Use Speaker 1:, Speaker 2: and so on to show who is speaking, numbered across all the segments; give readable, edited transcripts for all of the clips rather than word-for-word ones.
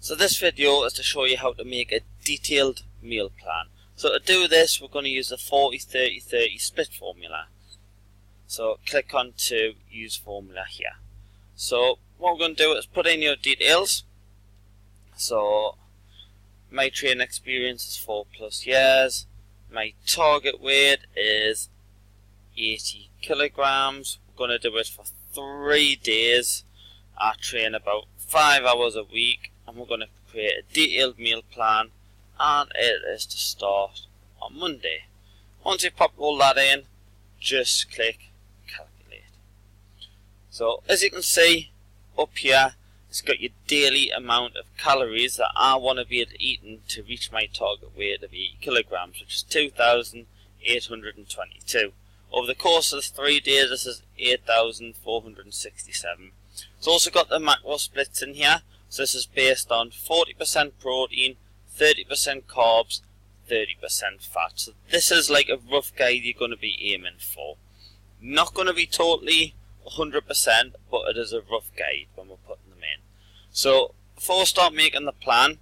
Speaker 1: So this video is to show you how to make a detailed meal plan. So to do this, we're going to use the 40-30-30 split formula. So click on to use formula here. So what we're going to do is put in your details. So my training experience is 4+ years. My target weight is 80 kilograms. We're going to do it for 3 days. I train about 5 hours a week, and we're going to create a detailed meal plan, and it is to start on Monday. Once you pop all that in, just click calculate. So as you can see up here, it's got your daily amount of calories that I want to be eating to reach my target weight of 80 kilograms, which is 2,822. Over the course of the 3 days, this is 8,467. It's also got the macro splits in here. So this is based on 40% protein, 30% carbs, 30% fat. So this is like a rough guide you're going to be aiming for. Not going to be totally 100%, but it is a rough guide when we're putting them in. So before we start making the plan,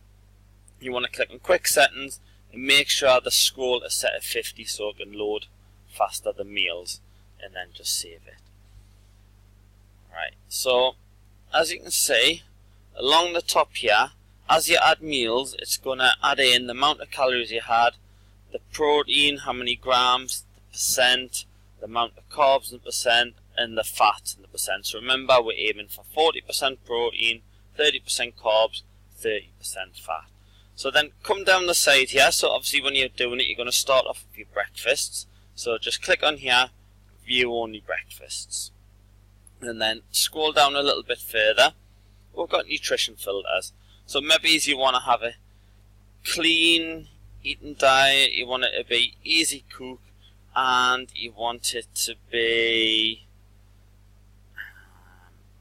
Speaker 1: you want to click on quick settings and make sure the scroll is set at 50 so it can load faster the meals, and then just save it. Right, so as you can see along the top here, as you add meals, it's going to add in the amount of calories you had, the protein, how many grams, the percent, the amount of carbs and percent, and the fat and the percent. So remember, we're aiming for 40% protein, 30% carbs, 30% fat. So then come down the side here. So obviously when you're doing it, you're going to start off with your breakfasts. So just click on here, view only breakfasts. And then scroll down a little bit further. We've got nutrition filters. So maybe you want to have a clean eating diet, you want it to be easy cook, and you want it to be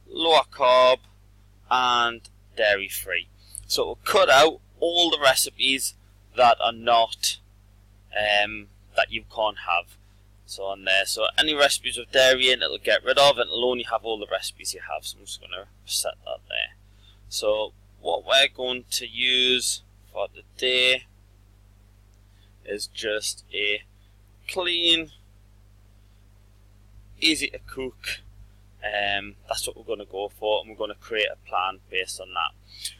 Speaker 1: lower carb and dairy free. So we'll cut out all the recipes that are not that you can't have. So on there, so any recipes with dairy in, it'll get rid of, and it'll only have all the recipes you have. So I'm just going to set that there. So what we're going to use for today is just a clean, easy to cook. That's what we're going to go for, and we're going to create a plan based on that.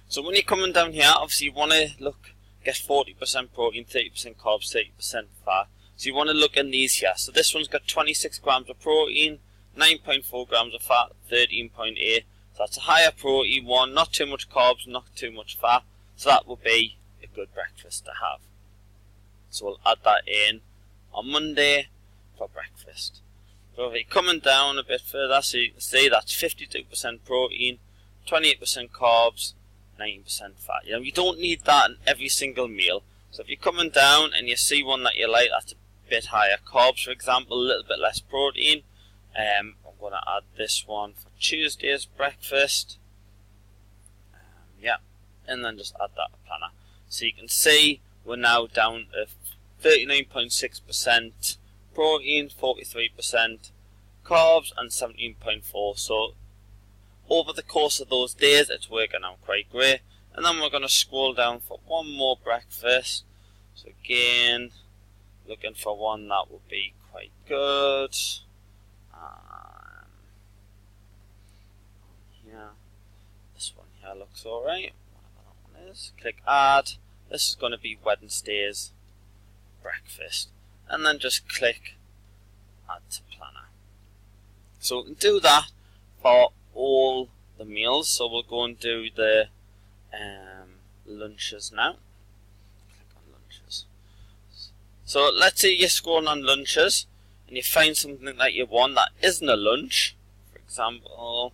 Speaker 1: So when you're coming down here, obviously you want to get 40% protein, 30% carbs, 30% fat. So you want to look in these here. So this one's got 26 grams of protein, 9.4 grams of fat, 13.8. So that's a higher protein one, not too much carbs, not too much fat. So that will be a good breakfast to have. So we'll add that in on Monday for breakfast. So if you're coming down a bit further, so you can see that's 52% protein, 28% carbs, 9% fat. You don't need that in every single meal. So if you're coming down and you see one that you like, that's a bit higher carbs, for example, a little bit less protein, I'm going to add this one for Tuesday's breakfast. And then just add that to planner. So you can see we're now down to 39.6% protein, 43% carbs, and 17.4%. So over the course of those days, it's working out quite great. And then we're going to scroll down for one more breakfast. So again, looking for one that would be quite good. Yeah, this one here looks alright. Whatever that one is. Click add. This is going to be Wednesday's breakfast. And then just click add to planner. So we can do that for all the meals. So we'll go and do the lunches now. Click on lunches. So let's say you're scrolling on lunches and you find something that you want that isn't a lunch. For example,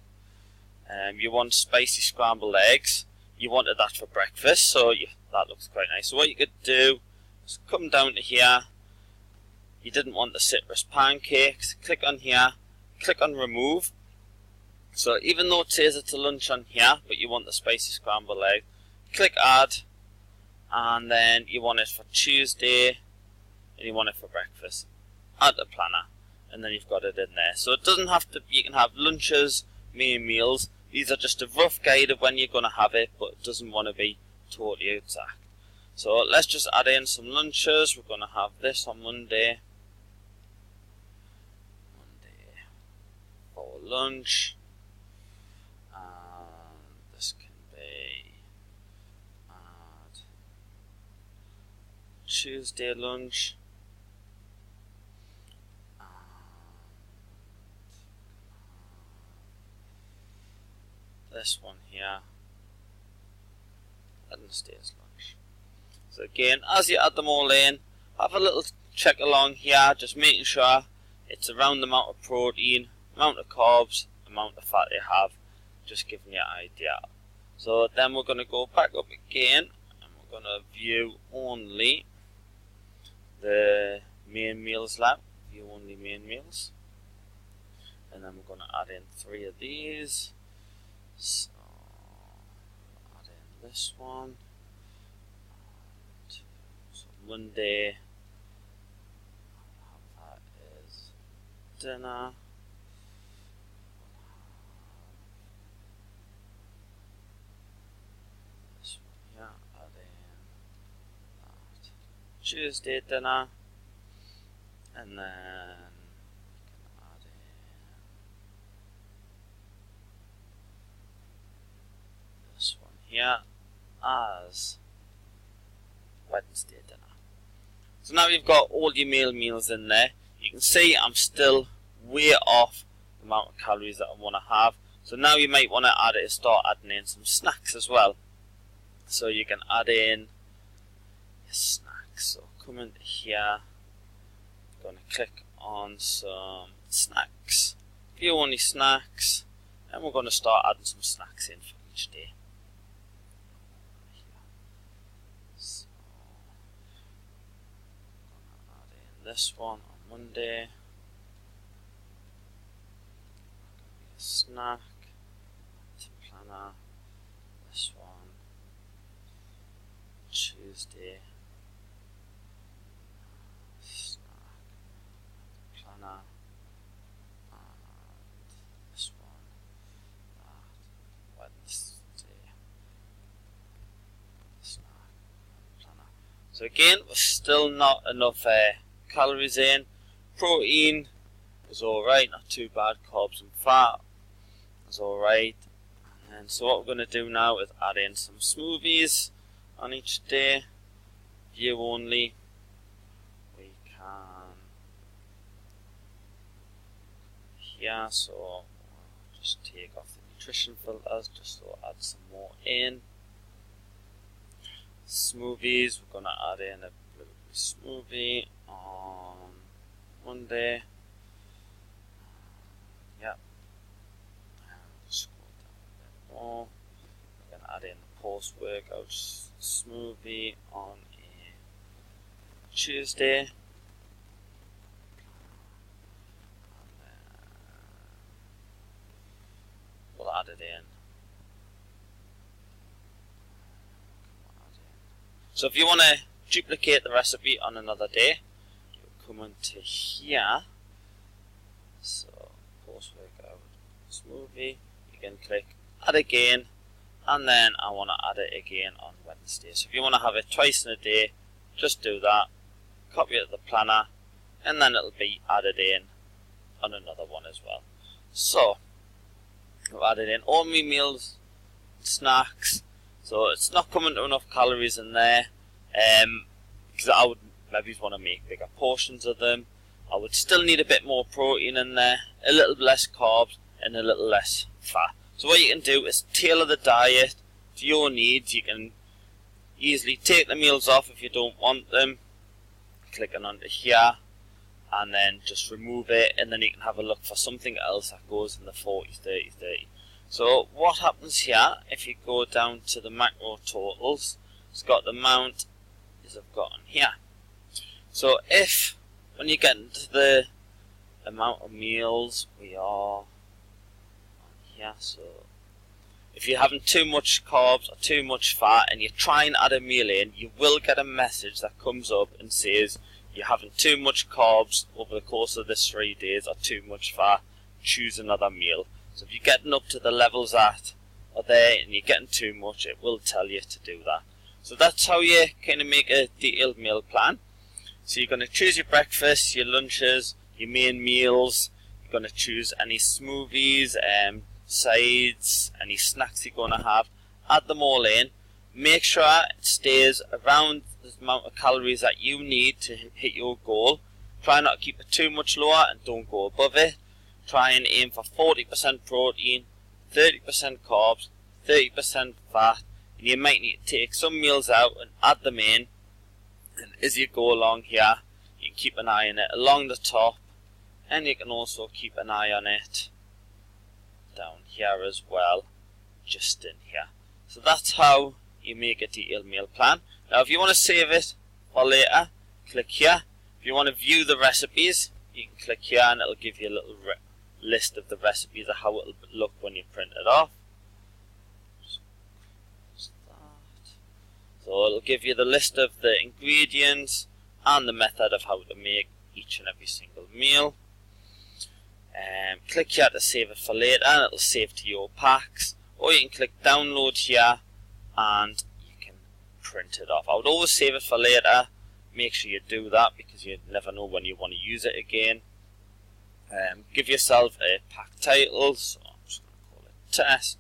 Speaker 1: you want spicy scrambled eggs. You wanted that for breakfast, so that looks quite nice. So what you could do is come down to here. You didn't want the citrus pancakes. Click on here. Click on remove. So even though it says it's a lunch on here, but you want the spicy scrambled egg, click add, and then you want it for Tuesday, and you want it for breakfast. Add the planner, and then you've got it in there. So it doesn't have to, you can have lunches, main meals. These are just a rough guide of when you're going to have it, but it doesn't want to be totally exact. So let's just add in some lunches. We're going to have this on Monday for lunch, and this can be Tuesday lunch, and this one here, Wednesday's lunch. So again, as you add them all in, have a little check along here, just making sure it's around the amount of protein, amount of carbs, amount of fat they have, just giving you an idea. So then we're going to go back up again, and we're going to view only the main meals lab, view only main meals, and then we're going to add in 3 of these. So add in this one. So Monday, that is dinner. This one here, add in that. Tuesday dinner, and then we can add in this one here as Wednesday dinner. So now you've got all your meals in there. You can see I'm still way off the amount of calories that I want to have. So now you might want to start adding in some snacks as well. So you can add in your snacks. So come into here, I'm going to click on some snacks, view only snacks, and we're going to start adding some snacks in for each day. So I'm going to add in this one on Monday, a snack, planner, this one, Tuesday, planner, and this one, Wednesday, snack, planner. So again, we're still not enough calories in. Protein is alright, not too bad. Carbs and fat is alright. And so what we're going to do now is add in some smoothies on each day. View only. We can here, so we'll just take off the nutrition filters just so add some more in. Smoothies, we're going to add in a blueberry smoothie on Monday. Yep. Scroll down a bit more. We're going to add in the post-workout smoothie on a Tuesday. And then we'll add it in. So if you want to duplicate the recipe on another day, you'll come into here. So post-workout smoothie, you can click add again, and then I want to add it again on Wednesday. So if you want to have it twice in a day, just do that, copy it to the planner, and then it'll be added in on another one as well. So I've added in all my meals, snacks, so it's not coming to enough calories in there, because I would maybe want to make bigger portions of them. I would still need a bit more protein in there, a little less carbs, and a little less fat. So what you can do is tailor the diet to your needs. You can easily take the meals off if you don't want them, clicking onto here, and then just remove it, and then you can have a look for something else that goes in the 40, 30, 30. So what happens here, if you go down to the macro totals, it's got the amount as I've got on here. So if, when you get into the amount of meals, we are on here, so if you're having too much carbs or too much fat and you try and add a meal in, you will get a message that comes up and says you're having too much carbs over the course of this 3 days or too much fat, choose another meal. So if you're getting up to the levels that are there and you're getting too much, it will tell you to do that. So that's how you kind of make a detailed meal plan. So you're going to choose your breakfast, your lunches, your main meals. You're going to choose any smoothies, sides, any snacks you're going to have. Add them all in. Make sure it stays around the amount of calories that you need to hit your goal. Try not to keep it too much lower and don't go above it. Try and aim for 40% protein, 30% carbs, 30% fat. And you might need to take some meals out and add them in. And as you go along here, you can keep an eye on it along the top. And you can also keep an eye on it down here as well, just in here. So that's how you make a detailed meal plan. Now if you want to save it for later, click here. If you want to view the recipes, you can click here and it'll give you a little list of the recipes of how it'll look when you print it off. So it'll give you the list of the ingredients and the method of how to make each and every single meal. Click here to save it for later and it'll save to your packs, or you can click download here and you can print it off. I would always save it for later. Make sure you do that because you never know when you want to use it again. Give yourself a pack title, so I'm just going to call it test,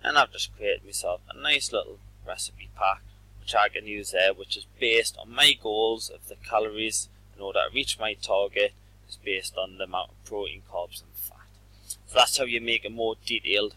Speaker 1: and I've just created myself a nice little recipe pack which I can use there, which is based on my goals of the calories in order to reach my target. Is based on the amount of protein, carbs and fat. So that's how you make a more detailed